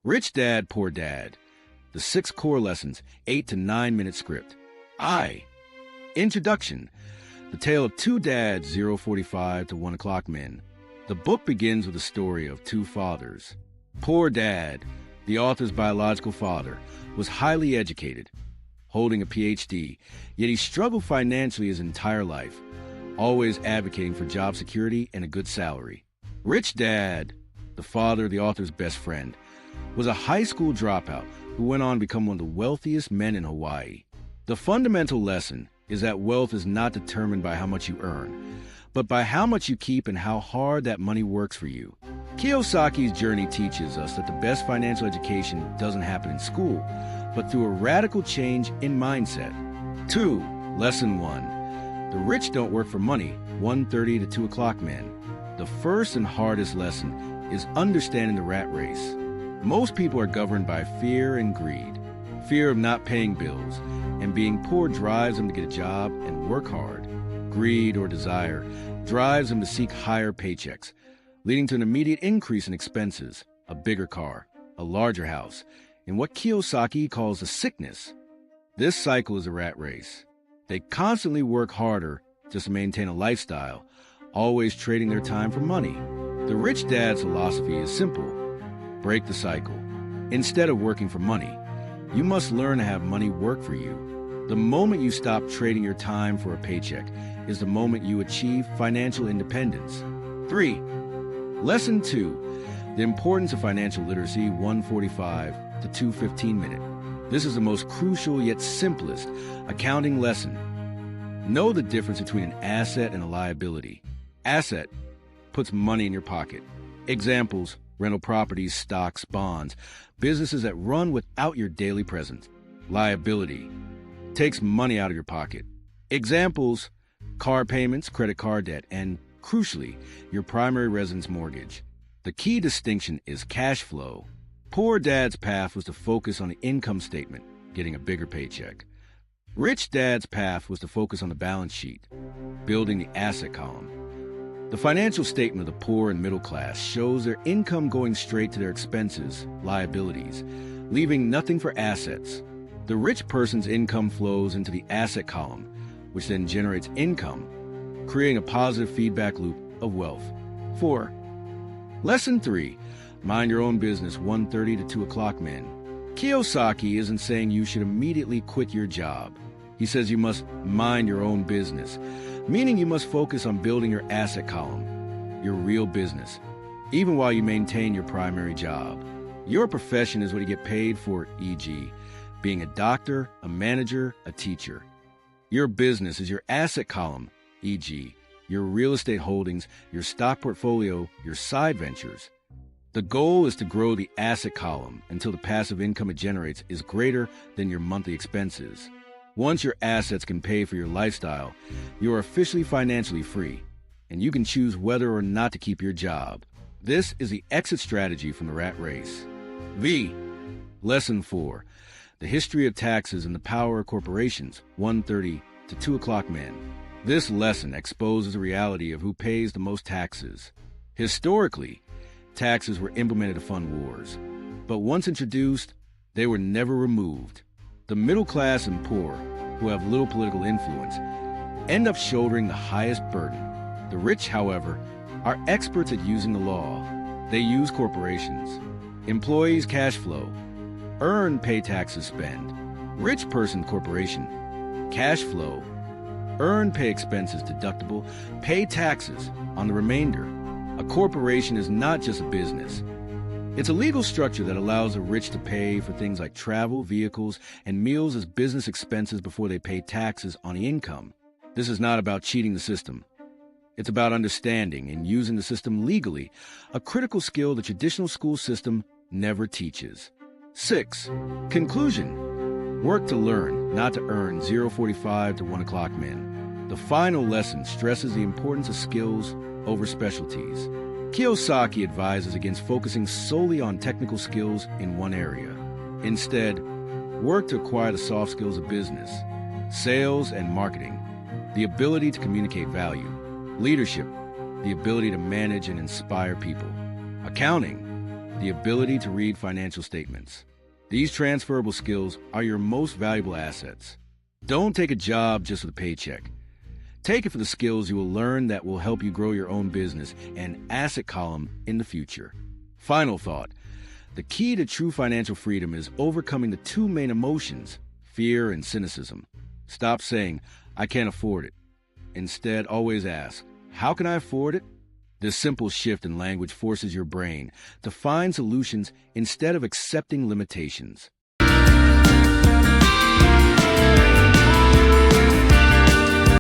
Rich Dad, Poor Dad. The 6 core lessons, 8 to 9 minute script. Introduction. The tale of 2 dads, 0:45 to 1 o'clock men. The book begins with the story of 2 fathers. Poor Dad, the author's biological father, was highly educated, holding a PhD, yet he struggled financially his entire life, always advocating for job security and a good salary. Rich Dad, the father of the author's best friend, was a high school dropout who went on to become one of the wealthiest men in Hawaii. The fundamental lesson is that wealth is not determined by how much you earn, but by how much you keep and how hard that money works for you. Kiyosaki's journey teaches us that the best financial education doesn't happen in school, but through a radical change in mindset. 2. Lesson 1. The rich don't work for money, 1:30 to 2 o'clock men. The first and hardest lesson is understanding the rat race. Most people are governed by fear and greed. Fear of not paying bills and being poor drives them to get a job and work hard. Greed or desire drives them to seek higher paychecks, leading to an immediate increase in expenses, a bigger car, a larger house, and what Kiyosaki calls a sickness. This cycle is a rat race. They constantly work harder just to maintain a lifestyle, always trading their time for money. The rich dad's philosophy is simple. Break the cycle. Instead of working for money, you must learn to have money work for you. The moment you stop trading your time for a paycheck is the moment you achieve financial independence. 3. Lesson 2. The importance of financial literacy, 1:45 to 2:15 minute. This is the most crucial yet simplest accounting lesson. Know the difference between an asset and a liability. Asset puts money in your pocket. Examples: rental properties, stocks, bonds, businesses that run without your daily presence. Liability takes money out of your pocket. Examples: car payments, credit card debt, and, crucially, your primary residence mortgage. The key distinction is cash flow. Poor Dad's path was to focus on the income statement, getting a bigger paycheck. Rich Dad's path was to focus on the balance sheet, building the asset column. The financial statement of the poor and middle class shows their income going straight to their expenses, liabilities, leaving nothing for assets. The rich person's income flows into the asset column, which then generates income, creating a positive feedback loop of wealth. 4. Lesson 3. Mind your own business, 1:30 to 2 o'clock men. Kiyosaki isn't saying you should immediately quit your job. He says you must mind your own business, meaning you must focus on building your asset column, your real business, even while you maintain your primary job. Your profession is what you get paid for, e.g., being a doctor, a manager, a teacher. Your business is your asset column, e.g., your real estate holdings, your stock portfolio, your side ventures. The goal is to grow the asset column until the passive income it generates is greater than your monthly expenses. Once your assets can pay for your lifestyle, you are officially financially free, and you can choose whether or not to keep your job. This is the exit strategy from the rat race. Lesson 4. The history of taxes and the power of corporations, 1:30 to 2 o'clock men. This lesson exposes the reality of who pays the most taxes. Historically, taxes were implemented to fund wars, but once introduced, they were never removed. The middle class and poor, who have little political influence, end up shouldering the highest burden. The rich, however, are experts at using the law. They use corporations. Employees cash flow. Earn, pay taxes, spend. Rich person corporation. Cash flow. Earn, pay expenses, deductible, pay taxes on the remainder. A corporation is not just a business. It's a legal structure that allows the rich to pay for things like travel, vehicles, and meals as business expenses before they pay taxes on the income. This is not about cheating the system. It's about understanding and using the system legally, a critical skill the traditional school system never teaches. 6. Conclusion. Work to learn, not to earn, 0:45 to 1 o'clock men. The final lesson stresses the importance of skills over specialties. Kiyosaki advises against focusing solely on technical skills in one area. Instead, work to acquire the soft skills of business, sales and marketing, the ability to communicate value, leadership, the ability to manage and inspire people, accounting, the ability to read financial statements. These transferable skills are your most valuable assets. Don't take a job just for the paycheck. Take it for the skills you will learn that will help you grow your own business and asset column in the future. Final thought. The key to true financial freedom is overcoming the two main emotions, fear and cynicism. Stop saying, "I can't afford it." Instead, always ask, "How can I afford it?" This simple shift in language forces your brain to find solutions instead of accepting limitations.